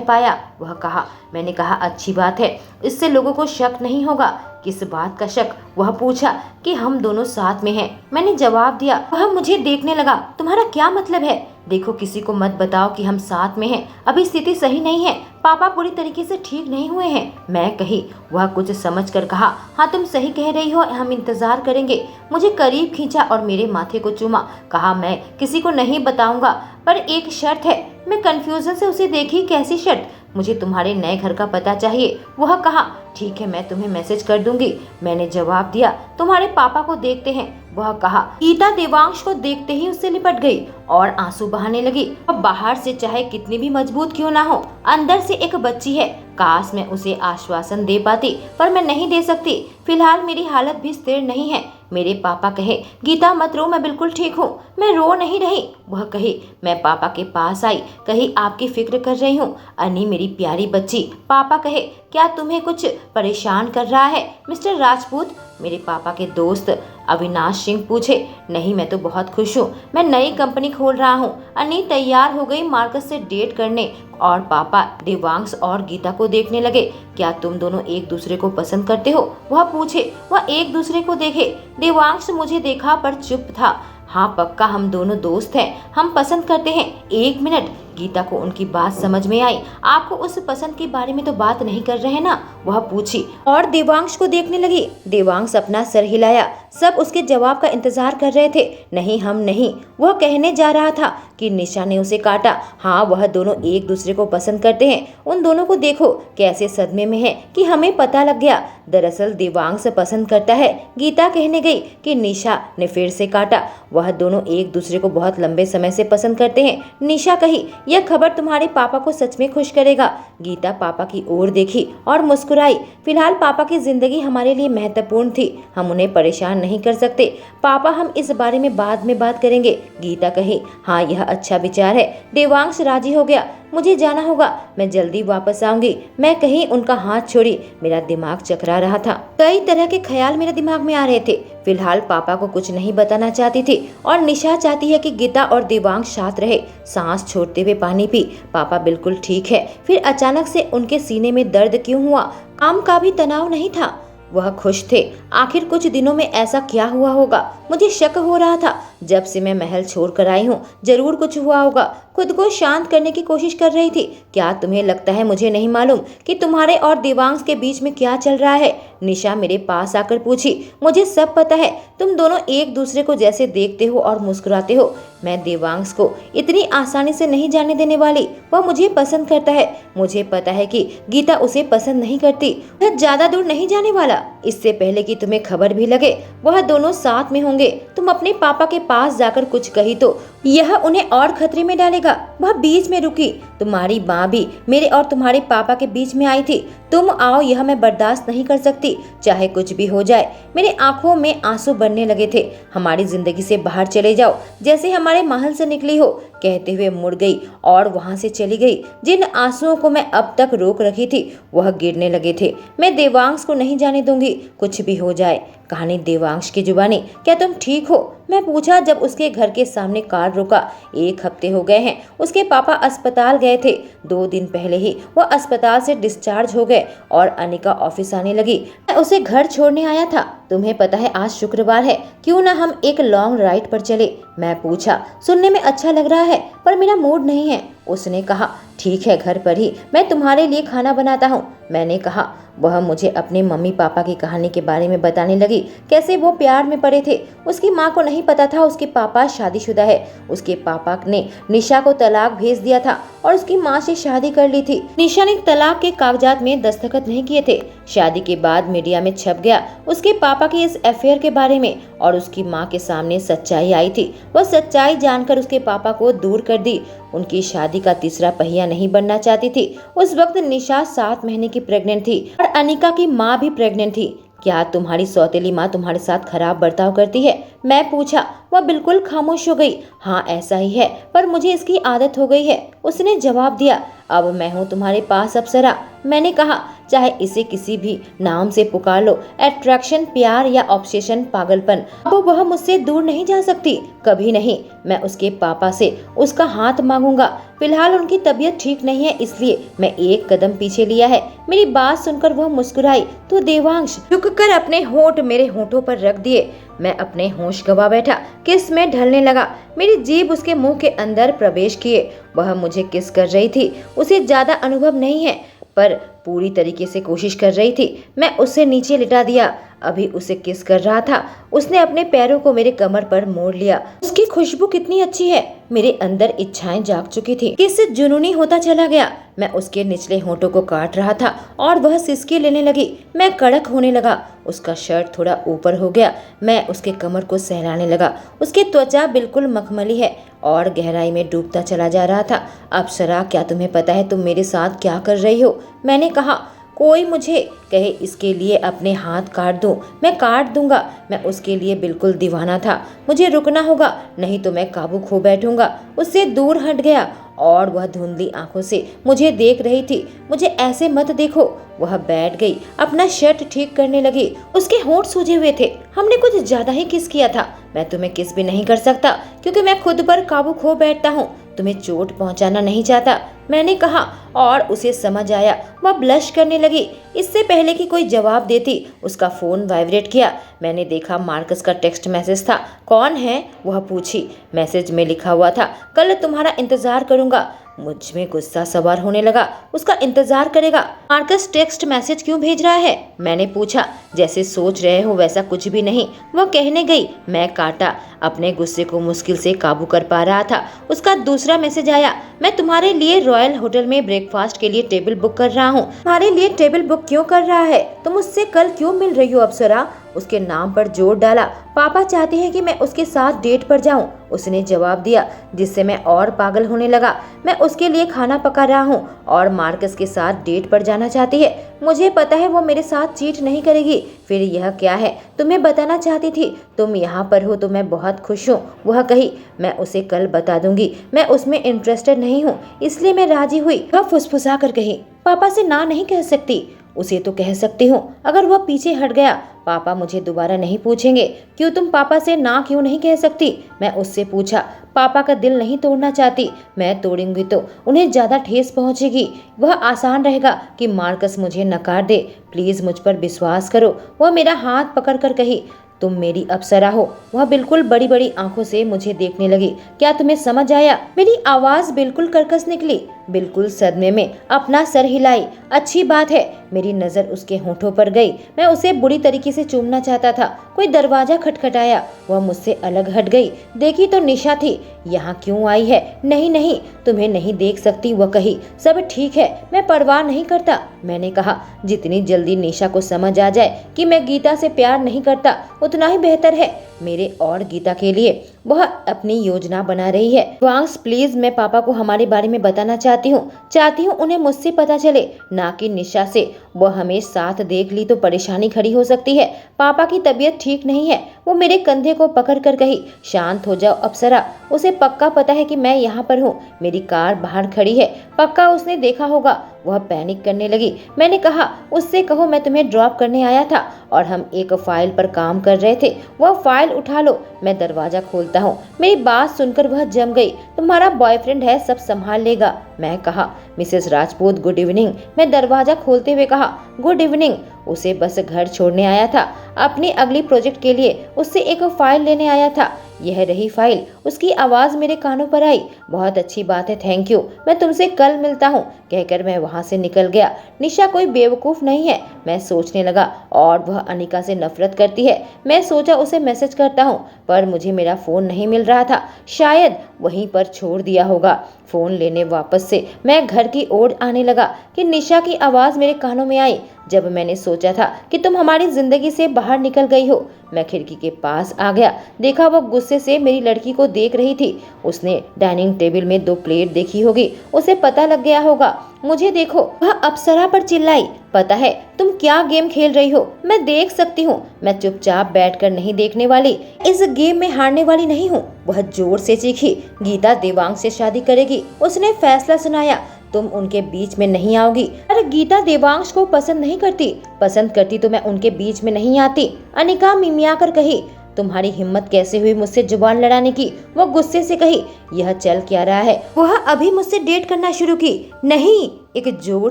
पाया, वह कहा। मैंने कहा, अच्छी बात है, इससे लोगों को शक नहीं होगा। किस बात का शक? वह पूछा। कि हम दोनों साथ में हैं, मैंने जवाब दिया। वह मुझे देखने लगा। तुम्हारा क्या मतलब है? देखो, किसी को मत बताओ कि हम साथ में हैं। अभी स्थिति सही नहीं है, पापा पूरी तरीके से ठीक नहीं हुए हैं, मैं कही। वह कुछ समझकर कहा, हाँ तुम सही कह रही हो, हम इंतजार करेंगे। मुझे करीब खींचा और मेरे माथे को चूमा। कहा, मैं किसी को नहीं बताऊंगा, पर एक शर्त है। मैं कंफ्यूजन से उसे देखी। कैसी शर्त? मुझे तुम्हारे नए घर का पता चाहिए, वह कहा। ठीक है, मैं तुम्हें मैसेज कर दूंगी, मैंने जवाब दिया। तुम्हारे पापा को देखते हैं, वह कहा। गीता देवांश को देखते ही उससे लिपट गई और आंसू बहाने लगी। अब बाहर से चाहे कितनी भी मजबूत क्यों ना हो, अंदर से एक बच्ची है। काश मैं उसे आश्वासन दे पाती, पर मैं नहीं दे सकती। फिलहाल मेरी हालत भी स्थिर नहीं है। मेरे पापा कहे, गीता मत रो, मैं बिल्कुल ठीक हूँ। मैं रो नहीं रही, वह कही। मैं पापा के पास आई। कही, आपकी फिक्र कर रही हूँ अनी, मेरी प्यारी बच्ची। पापा कहे, क्या तुम्हें कुछ परेशान कर रहा है मिस्टर राजपूत? मेरे पापा के दोस्त अविनाश सिंह पूछे। नहीं, मैं तो बहुत खुश हूँ, मैं नई कंपनी खोल रहा हूँ। अनी तैयार हो गई मार्कस से डेट करने, और पापा देवांश और गीता को देखने लगे। क्या तुम दोनों एक दूसरे को पसंद करते हो? वह पूछे। वह एक दूसरे को देखे। देवांश मुझे देखा पर चुप था। हाँ पक्का, हम दोनों दोस्त हैं, हम पसंद करते हैं। एक मिनट, गीता को उनकी बात समझ में आई। आपको उस पसंद के बारे में तो बात नहीं कर रहे हैं ना? वह पूछी और देवांश को देखने लगी। देवांश अपना सर हिलाया। सब उसके जवाब का इंतजार कर रहे थे। नहीं, हम नहीं, वह कहने जा रहा था कि निशा ने उसे काटा। हाँ, वह दोनों एक दूसरे को पसंद करते हैं। उन दोनों को देखो कैसे सदमे में है कि हमें पता लग गया। दरअसल देवांश पसंद करता है। गीता कहने गई कि निशा ने फिर से काटा। वह दोनों एक दूसरे को बहुत लंबे समय से पसंद करते हैं। निशा कही, यह खबर तुम्हारे पापा को सच में खुश करेगा। गीता पापा की ओर देखी और मुस्कुराई। फिलहाल पापा की जिंदगी हमारे लिए महत्वपूर्ण थी, हम उन्हें परेशान नहीं कर सकते। पापा, हम इस बारे में बाद में बात करेंगे, गीता कही। हाँ, यह अच्छा विचार है। देवांश राजी हो गया। मुझे जाना होगा, मैं जल्दी वापस आऊंगी, मैं कहीं। उनका हाथ छोड़ी। मेरा दिमाग चकरा रहा था। कई तरह के ख्याल मेरे दिमाग में आ रहे थे। फिलहाल पापा को कुछ नहीं बताना चाहती थी और निशा चाहती है कि गीता और देवांश साथ रहे। सांस छोड़ते हुए पानी पी। पापा बिल्कुल ठीक है। फिर अचानक से उनके सीने में दर्द क्यों हुआ? काम का भी तनाव नहीं था, वह खुश थे। आखिर कुछ दिनों में ऐसा क्या हुआ होगा? मुझे शक हो रहा था। जब से मैं महल छोड़कर आई हूँ, जरूर कुछ हुआ होगा। खुद को शांत करने की कोशिश कर रही थी। क्या तुम्हें लगता है मुझे नहीं मालूम कि तुम्हारे और देवांश के बीच में क्या चल रहा है? निशा मेरे पास आकर पूछी। मुझे सब पता है। तुम दोनों एक दूसरे को जैसे देखते हो और मुस्कुराते हो, मैं देवांश को इतनी आसानी से नहीं जाने देने वाली। वह मुझे पसंद करता है। मुझे पता है कि गीता उसे पसंद नहीं करती। वह ज्यादा दूर नहीं जाने वाला। इससे पहले कि तुम्हें खबर भी लगे, वह दोनों साथ में होंगे। तुम अपने पापा के पास जाकर कुछ कही तो यह उन्हें और खतरे में डालेगा। वह बीच में रुकी। तुम्हारी माँ भी मेरे और तुम्हारे पापा के बीच में आई थी। तुम आओ, यह मैं बर्दाश्त नहीं कर सकती, चाहे कुछ भी हो जाए। मेरे आंखों में आंसू बनने लगे थे। हमारी जिंदगी से बाहर चले जाओ, जैसे हमारे महल से निकली हो, कहते हुए मुड़ गई और वहां से चली गई। जिन आंसुओं को मैं अब तक रोक रखी थी, वह गिरने लगे थे। मैं देवांश को नहीं जाने दूंगी, कुछ भी हो जाए। कहानी देवांश की जुबानी। क्या तुम ठीक हो? मैं पूछा जब उसके घर के सामने कार रुका। 1 हफ्ते हो गए हैं। उसके पापा अस्पताल गए थे। 2 दिन पहले ही वह अस्पताल से डिस्चार्ज हो गए और अनिका ऑफिस आने लगी। मैं उसे घर छोड़ने आया था। तुम्हें पता है आज शुक्रवार है, क्यों ना हम एक लॉन्ग राइड पर चले। मैं पूछा, सुनने में अच्छा लग रहा है पर मेरा मूड नहीं है। उसने कहा, ठीक है, घर पर ही मैं तुम्हारे लिए खाना बनाता हूँ। मैंने कहा। वह मुझे अपने मम्मी पापा की कहानी के बारे में बताने लगी, कैसे वो प्यार में पड़े थे। उसकी माँ को नहीं पता था उसके पापा शादीशुदा है। उसके पापा ने निशा को तलाक भेज दिया था और उसकी माँ से शादी कर ली थी। निशा ने तलाक के कागजात में दस्तखत नहीं किए थे। शादी के बाद मीडिया में छप गया उसके पापा के इस अफेयर के बारे में और उसकी माँ के सामने सच्चाई आई थी। वह सच्चाई जानकर उसके पापा को दूर कर दी। उनकी शादी का तीसरा पहिया नहीं बनना चाहती थी। उस वक्त निशा 7 महीने की प्रेग्नेंट थी और अनिका की माँ भी प्रेग्नेंट थी। क्या तुम्हारी सौतेली माँ तुम्हारे साथ खराब बर्ताव करती है? मैं पूछा। वह बिल्कुल खामोश हो गई। हाँ ऐसा ही है, पर मुझे इसकी आदत हो गई है, उसने जवाब दिया। अब मैं हूँ तुम्हारे पास अप्सरा। मैंने कहा, चाहे इसे किसी भी नाम से पुकार लो, अट्रैक्शन, प्यार या ऑब्सेशन, पागलपन, अब वह मुझसे दूर नहीं जा सकती, कभी नहीं। मैं उसके पापा से उसका हाथ मांगूंगा। फिलहाल उनकी तबीयत ठीक नहीं है, इसलिए मैं एक कदम पीछे लिया है। मेरी बात सुनकर वह मुस्कुराई। तो देवांश झुककर अपने होंठ मेरे होंठों पर रख दिए। मैं अपने होश गवा बैठा। किस में ढलने लगा। मेरी जीभ उसके मुंह के अंदर प्रवेश किए। वह मुझे किस कर रही थी। उसे ज्यादा अनुभव नहीं है पर पूरी तरीके से कोशिश कर रही थी। मैं उसे नीचे लिटा दिया। अभी उसे किस कर रहा था। उसने अपने पैरों को मेरे कमर पर मोड़ लिया। उसकी खुशबू कितनी अच्छी है। मेरे अंदर इच्छाएं जाग चुकी थी। किस जुनूनी होता चला गया। मैं उसके निचले होंठों को काट रहा था और वह सिसकी लेने लगी। मैं कड़क होने लगा। उसका शर्ट थोड़ा ऊपर हो गया। मैं उसके कमर को सहलाने लगा। उसकी त्वचा बिल्कुल मखमली है और गहराई में डूबता चला जा रहा था। अप्सरा, क्या तुम्हें पता है तुम मेरे साथ क्या कर रही हो? मैंने कहा। कोई मुझे कहे इसके लिए अपने हाथ काट दूं, मैं काट दूंगा। मैं उसके लिए बिल्कुल दीवाना था। मुझे रुकना होगा, नहीं तो मैं काबू खो बैठूंगा। उससे दूर हट गया और वह धुंधली आंखों से मुझे देख रही थी। मुझे ऐसे मत देखो। वह बैठ गई, अपना शर्ट ठीक करने लगी। उसके होंठ सूजे हुए थे। हमने कुछ ज्यादा ही किस किया था। मैं तुम्हें किस भी नहीं कर सकता क्योंकि मैं खुद पर काबू खो बैठता हूँ। तुम्हें चोट पहुंचाना नहीं चाहता, मैंने कहा और उसे समझ आया। वह ब्लश करने लगी। इससे पहले कि कोई जवाब देती उसका फोन वाइब्रेट किया। मैंने देखा मार्कस का टेक्स्ट मैसेज था। कौन है? वह पूछी। मैसेज में लिखा हुआ था, कल तुम्हारा इंतजार करूंगा। मुझ में गुस्सा सवार होने लगा। उसका इंतजार करेगा? मार्कस टेक्स्ट मैसेज क्यों भेज रहा है? मैंने पूछा। जैसे सोच रहे हो वैसा कुछ भी नहीं, वह कहने गई। मैं काटा। अपने गुस्से को मुश्किल से काबू कर पा रहा था। उसका दूसरा मैसेज आया, मैं तुम्हारे लिए रॉयल होटल में ब्रेकफास्ट के लिए टेबल बुक कर रहा हूँ। तुम्हारे लिए टेबल बुक क्यों कर रहा है? तुम उससे कल क्यों मिल रही हो अप्सरा? उसके नाम पर जोर डाला। पापा चाहते हैं कि मैं उसके साथ डेट पर जाऊं, उसने जवाब दिया, जिससे मैं और पागल होने लगा। मैं उसके लिए खाना पका रहा हूं और मार्कस के साथ डेट पर जाना चाहती है। मुझे पता है वो मेरे साथ चीट नहीं करेगी। फिर यह क्या है? तुम्हें बताना चाहती थी। तुम यहाँ पर हो तो मैं बहुत खुश हूँ, वह कही। मैं उसे कल बता दूंगी। मैं उसमें इंटरेस्टेड नहीं हूँ, इसलिए मैं राजी हुई। वह फुसफुसा कर कही, पापा से ना नहीं कह सकती। उसे तो कह सकती हूँ। अगर वह पीछे हट गया, पापा मुझे दोबारा नहीं पूछेंगे। क्यों तुम पापा से ना क्यों नहीं कह सकती? मैं उससे पूछा। पापा का दिल नहीं तोड़ना चाहती। मैं तोड़ूंगी तो उन्हें ज्यादा ठेस पहुंचेगी। वह आसान रहेगा कि मार्कस मुझे नकार दे। प्लीज मुझ पर विश्वास करो। वह मेरा हाथ पकड़कर कही, तुम मेरी अप्सरा हो। वह बिल्कुल बड़ी बड़ी आंखों से मुझे देखने लगी। क्या तुम्हें समझ आया? मेरी आवाज बिल्कुल कर्कश निकली। बिल्कुल सदमे में अपना सर हिलाई। अच्छी बात है। मेरी नजर उसके होठों पर गई। मैं उसे बुरी तरीके से चूमना चाहता था। कोई दरवाजा खटखटाया। वह मुझसे अलग हट गई। देखी तो निशा थी। यहाँ क्यों आई है? नहीं नहीं, तुम्हें नहीं देख सकती, वह कही। सब ठीक है, मैं परवाह नहीं करता। मैंने कहा, जितनी जल्दी निशा को समझ आ जाए कि मैं गीता से प्यार नहीं करता उतना ही बेहतर है मेरे और गीता के लिए। वह अपनी योजना बना रही है। वांस प्लीज, मैं पापा को हमारे बारे में बताना चाहती हूँ उन्हें मुझसे पता चले, ना कि निशा से। वह हमें साथ देख ली तो परेशानी खड़ी हो सकती है। पापा की तबीयत ठीक नहीं है। वो मेरे कंधे को पकड़ कर कही, शांत हो जाओ अप्सरा। उसे पक्का पता है कि मैं यहाँ पर हूँ। मेरी कार बाहर खड़ी है, पक्का उसने देखा होगा। वह पैनिक करने लगी। मैंने कहा, उससे कहो मैं तुम्हें ड्रॉप करने आया था और हम एक फाइल पर काम कर रहे थे। वह फाइल उठा लो, मैं दरवाजा खोलता हूँ। मेरी बात सुनकर वह जम गई। तुम्हारा बॉयफ्रेंड है, सब संभाल लेगा। मैं कहा, मिसेस राजपूत गुड इवनिंग। मैं दरवाजा खोलते हुए कहा, गुड इवनिंग। उसे बस घर छोड़ने आया था, अपनी अगली प्रोजेक्ट के लिए उससे एक फाइल लेने आया था। यह रही फाइल। उसकी आवाज मेरे कानों पर आई। बहुत अच्छी बात है, थैंक यू, मैं तुमसे कल मिलता हूँ, कहकर मैं वहां से निकल गया। निशा कोई बेवकूफ नहीं है, मैं सोचने लगा, और वह अनिका से नफरत करती है। मैं सोचा उसे मैसेज करता हूँ, पर मुझे मेरा फोन नहीं मिल रहा था, शायद वहीं पर छोड़ दिया होगा। फोन लेने वापस से मैं घर की ओर आने लगा कि निशा की आवाज मेरे कानों में आई। जब मैंने सोचा था कि तुम हमारी जिंदगी से बाहर निकल गई हो, मैं खिड़की के पास आ गया। देखा वो गुस्से से मेरी लड़की को देख रही थी। उसने डाइनिंग टेबल में 2 प्लेट देखी होगी, उसे पता लग गया होगा। मुझे देखो, वह अप्सरा पर चिल्लाई, पता है तुम क्या गेम खेल रही हो, मैं देख सकती हूँ। मैं चुपचाप बैठकर नहीं देखने वाली, इस गेम में हारने वाली नहीं हूँ। वह जोर से चीखी, गीता देवांग से शादी करेगी, उसने फैसला सुनाया, तुम उनके बीच में नहीं आओगी। अरे गीता देवांश को पसंद नहीं करती, पसंद करती तो मैं उनके बीच में नहीं आती। अनिका मिमिया कर कही, तुम्हारी हिम्मत कैसे हुई मुझसे जुबान लड़ाने की। वो गुस्से से कही, यह चल क्या रहा है। वह अभी मुझसे डेट करना शुरू की। नहीं, एक जोर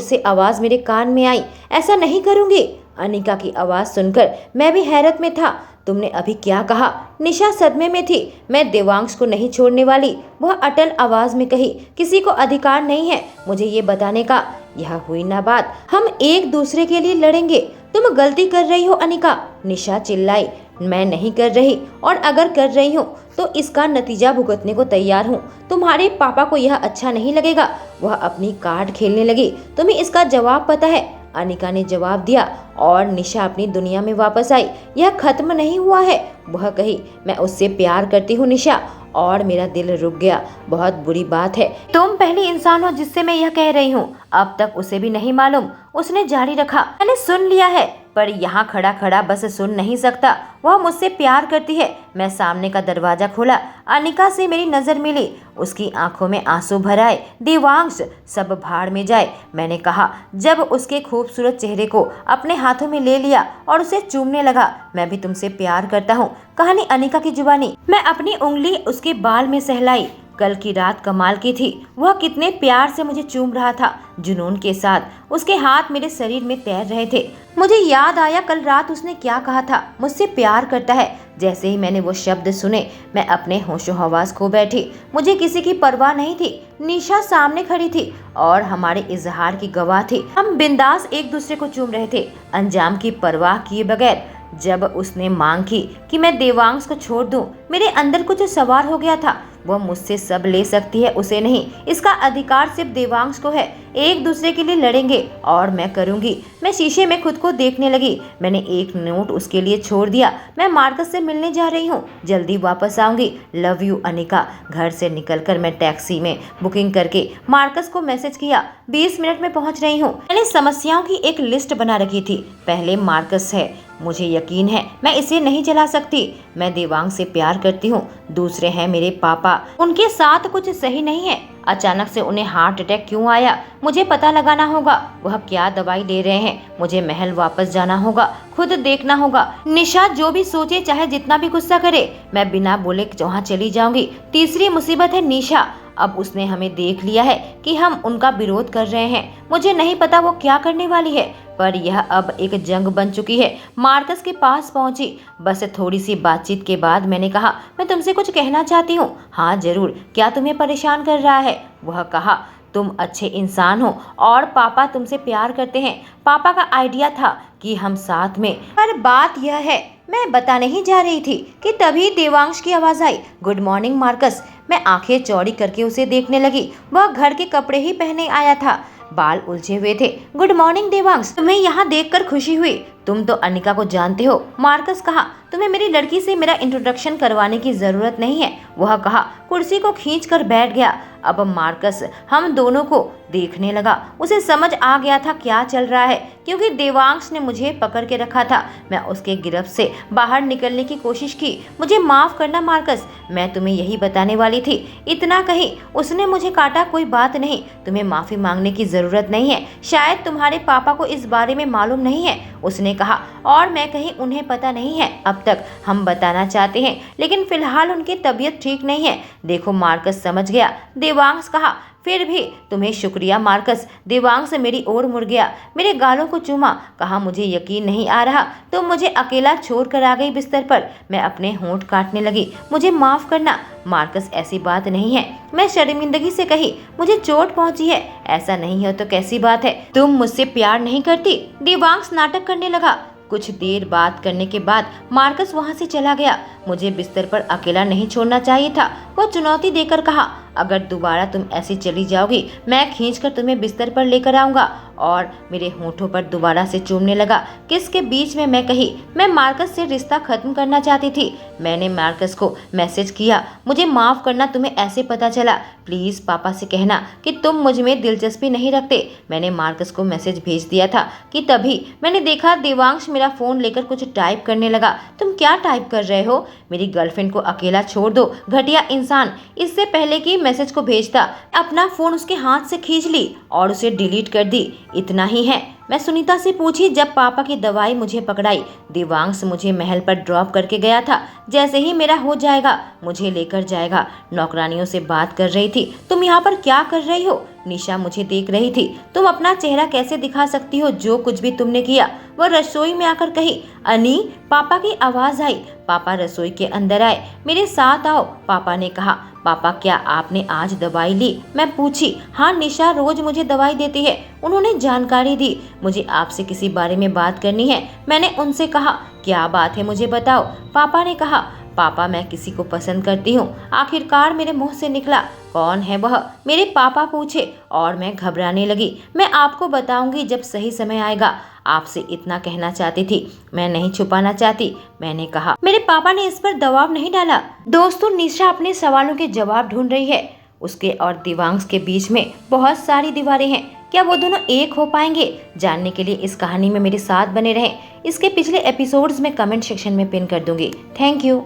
से आवाज मेरे कान में आई, ऐसा नहीं करूंगी। अनिका की आवाज सुनकर मैं भी हैरत में था। तुमने अभी क्या कहा? निशा सदमे में थी। मैं देवांश को नहीं छोड़ने वाली, वह अटल आवाज में कही। किसी को अधिकार नहीं है मुझे ये बताने का। यह हुई ना बात, हम एक दूसरे के लिए लड़ेंगे। तुम गलती कर रही हो अनिका, निशा चिल्लाई। मैं नहीं कर रही, और अगर कर रही हूँ तो इसका नतीजा भुगतने को तैयार हूँ। तुम्हारे पापा को यह अच्छा नहीं लगेगा। वह अपनी कार्ड खेलने लगी। तुम्हें इसका जवाब पता है? अनिका ने जवाब दिया, और निशा अपनी दुनिया में वापस आई। यह खत्म नहीं हुआ है, वह कही। मैं उससे प्यार करती हूँ निशा, और मेरा दिल रुक गया। बहुत बुरी बात है, तुम पहली इंसान हो जिससे मैं यह कह रही हूँ। अब तक उसे भी नहीं मालूम, उसने जारी रखा। मैंने सुन लिया है, पर यहाँ खड़ा खड़ा बस सुन नहीं सकता। वह मुझसे प्यार करती है। मैं सामने का दरवाजा खोला। अनिका से मेरी नजर मिली, उसकी आंखों में आंसू भर आए। देवांश सब भाड़ में जाए, मैंने कहा, जब उसके खूबसूरत चेहरे को अपने हाथों में ले लिया और उसे चूमने लगा। मैं भी तुमसे प्यार करता हूँ, कहानी अनिका की जुबानी। मैं अपनी उंगली उसके बाल में सहलाई। कल की रात कमाल की थी। वह कितने प्यार से मुझे चूम रहा था, जुनून के साथ। उसके हाथ मेरे शरीर में तैर रहे थे। मुझे याद आया कल रात उसने क्या कहा था, मुझसे प्यार करता है। जैसे ही मैंने वो शब्द सुने, मैं अपने होशो हवास खो बैठी। मुझे किसी की परवाह नहीं थी। निशा सामने खड़ी थी और हमारे इजहार की गवाह थी। हम बिंदास एक दूसरे को चूम रहे थे, अंजाम की परवाह किए बगैर। जब उसने मांग की कि मैं देवांश को छोड़ दूं, मेरे अंदर कुछ सवार हो गया था। वह मुझसे सब ले सकती है, उसे नहीं। इसका अधिकार सिर्फ देवांश को है। एक दूसरे के लिए लड़ेंगे, और मैं करूंगी। मैं शीशे में खुद को देखने लगी। मैंने एक नोट उसके लिए छोड़ दिया। मैं मार्कस से मिलने जा रही हूँ, जल्दी वापस आऊंगी, लव यू अनिका। घर से निकलकर मैं टैक्सी में बुकिंग करके मार्कस को मैसेज किया, 20 मिनट में पहुंच रही हूँ। मैंने समस्याओं की एक लिस्ट बना रखी थी। पहले मार्कस है, मुझे यकीन है मैं इसे नहीं चला सकती। मैं देवांग से प्यार करती हूँ। दूसरे हैं मेरे पापा, उनके साथ कुछ सही नहीं है। अचानक से उन्हें हार्ट अटैक क्यों आया, मुझे पता लगाना होगा। वह क्या दवाई ले रहे हैं। मुझे महल वापस जाना होगा, खुद देखना होगा। निशा जो भी सोचे, चाहे जितना भी गुस्सा करे, मैं बिना बोले वहाँ चली जाऊंगी। तीसरी मुसीबत है निशा। अब उसने हमें देख लिया है कि हम उनका विरोध कर रहे हैं। मुझे नहीं पता वो क्या करने वाली है, पर यह अब एक जंग बन चुकी है। मार्कस के पास पहुंची। बस थोड़ी सी बातचीत के बाद मैंने कहा, मैं तुमसे कुछ कहना चाहती हूँ। हाँ जरूर, क्या तुम्हें परेशान कर रहा है? वह कहा, तुम अच्छे इंसान हो और पापा तुमसे प्यार करते हैं। पापा का आइडिया था कि हम साथ में, पर बात यह है, मैं बताने ही जा रही थी कि तभी देवांश की आवाज आई, गुड मॉर्निंग मार्कस। मैं आंखें चौड़ी करके उसे देखने लगी। वह घर के कपड़े ही पहने आया था, बाल उलझे हुए थे। गुड मॉर्निंग देवांश, तुम्हें यहाँ देखकर खुशी हुई। तुम तो अनिका को जानते हो, मार्कस कहा। तुम्हें मेरी लड़की से मेरा इंट्रोडक्शन करवाने की जरूरत नहीं है, वह कहा। कुर्सी को खींचकर बैठ गया। अब मार्कस हम दोनों को देखने लगा। उसे समझ आ गया था क्या चल रहा है, क्योंकि देवांश ने मुझे पकड़ के रखा था। मैं उसके गिरफ्त से बाहर निकलने की कोशिश की। मुझे माफ करना मार्कस, मैं तुम्हें यही बताने वाली थी। इतना कही, उसने मुझे काटा, कोई बात नहीं, तुम्हें माफी मांगने की जरूरत नहीं है। शायद तुम्हारे पापा को इस बारे में मालूम नहीं है, उसने कहा। और मैं कहीं उन्हें पता नहीं है अब तक। हम बताना चाहते हैं, लेकिन फिलहाल उनकी तबीयत ठीक नहीं है। देखो मार्कस समझ गया, देवांश कहा। फिर भी तुम्हें शुक्रिया मार्कस। देवांश मेरी ओर मुड़ गया, मेरे गालों को चूमा, कहा मुझे यकीन नहीं आ रहा तुम मुझे अकेला छोड़कर आ गई बिस्तर पर। मैं अपने होंठ काटने लगी। मुझे माफ करना मार्कस, ऐसी बात नहीं है। मैं शर्मिंदगी से कही, मुझे चोट पहुंची है। ऐसा नहीं हो तो कैसी बात है, तुम मुझसे प्यार नहीं करती? देवांश नाटक करने लगा। कुछ देर बात करने के बाद मार्कस वहां से चला गया। मुझे बिस्तर पर अकेला नहीं छोड़ना चाहिए था। वो चुनौती देकर कहा, अगर दोबारा तुम ऐसी चली जाओगी मैं खींचकर तुम्हें बिस्तर पर लेकर आऊंगा। और मेरे होठों पर दोबारा से चूमने लगा। किसके बीच में मैं कही, मैं मार्कस से रिश्ता खत्म करना चाहती थी। मैंने मार्कस को मैसेज किया, मुझे माफ करना तुम्हें ऐसे पता चला। प्लीज पापा से कहना कि तुम मुझ में दिलचस्पी नहीं रखते। मैंने मार्कस को मैसेज भेज दिया था कि तभी मैंने देखा देवांश मेरा फोन लेकर कुछ टाइप करने लगा। तुम क्या टाइप कर रहे हो? मेरी गर्लफ्रेंड को अकेला छोड़ दो, घटिया इंसान। इससे पहले कि मैसेज को भेजता अपना फोन उसके हाथ से खींच ली और उसे डिलीट कर दी। इतना ही है? मैं सुनीता से पूछी जब पापा की दवाई मुझे पकड़ाई। देवांश मुझे महल पर ड्रॉप करके गया था। जैसे ही मेरा हो जाएगा मुझे लेकर जाएगा। नौकरानियों से बात कर रही थी। तुम यहाँ पर क्या कर रही हो? निशा मुझे देख रही थी। तुम अपना चेहरा कैसे दिखा सकती हो? जो कुछ भी तुमने किया। वह रसोई में आकर कही, अनी। पापा की आवाज आई। पापा रसोई के अंदर आए। मेरे साथ आओ, पापा ने कहा। पापा क्या आपने आज दवाई ली? मैं पूछी। हाँ, निशा रोज मुझे दवाई देती है। उन्होंने जानकारी दी। मुझे आपसे किसी बारे में बात करनी है। मैंने उनसे कहा, क्या बात है मुझे बताओ। पापा ने कहा, पापा मैं किसी को पसंद करती हूँ। आखिरकार मेरे मुंह से निकला। कौन है वह? मेरे पापा पूछे और मैं घबराने लगी। मैं आपको बताऊंगी जब सही समय आएगा। आपसे इतना कहना चाहती थी, मैं नहीं छुपाना चाहती, मैंने कहा। मेरे पापा ने इस पर दबाव नहीं डाला। दोस्तों, निशा अपने सवालों के जवाब ढूंढ रही है। उसके और देवांश के बीच में बहुत सारी दीवारें हैं। क्या वो दोनों एक हो पाएंगे? जानने के लिए इस कहानी में मेरे साथ बने रहें। इसके पिछले एपिसोड्स में कमेंट सेक्शन में पिन कर दूंगी। Thank you.